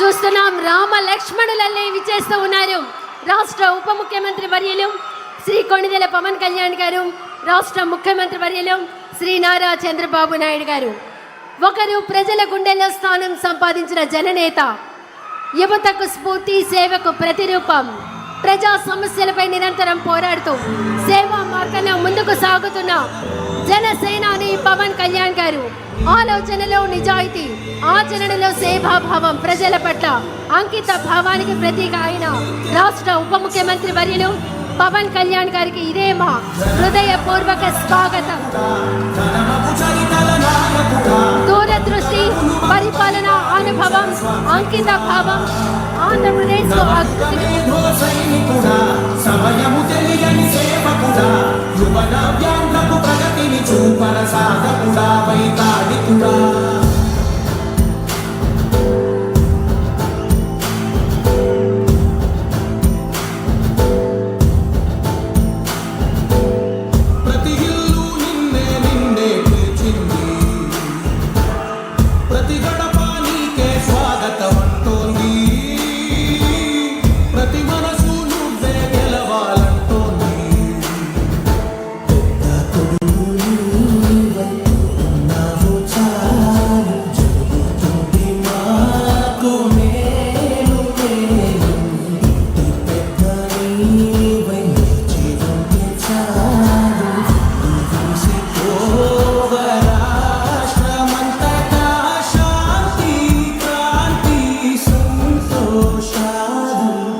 చూస్తున్నాం. రామ లక్ష్మణులల్లే విచ్చేస్తూ ఉన్నారు రాష్ట్ర ఉప ముఖ్యమంత్రి వర్యులు శ్రీ కొణిదెల పవన్ కళ్యాణ్ గారు, రాష్ట్ర ముఖ్యమంత్రి వర్యులు శ్రీ నారా చంద్రబాబు నాయుడు గారు. ఒకరు ప్రజల గుండెల్లో స్థానం సంపాదించిన జననేత, యువతకు స్ఫూర్తి, సేవకు ప్రతిరూపం, ప్రజా సమస్యలపై నిరంతరం పోరాడుతూ సేవా మార్గంలో ముందుకు సాగుతున్న జనసేనాని పవన్ కళ్యాణ్ గారు. ఆలోచనలో నిజాయితీ, ఆచరణలో సేవాభావం, ప్రజల పట్ల అంకిత భావానికి ప్రతీక అయిన రాష్ట్ర ఉప ముఖ్యమంత్రి వర్యులు పవన్ కళ్యాణ్ గారికి ఇదే మా హృదయపూర్వక స్వాగతం. దూరదృష్టి, పరిపాలన అనుభవం, అంకిత భావం ఆంధ్రప్రదేశ్ ప్రగతిని చూపర సాధకుడా వైతాళికుడా.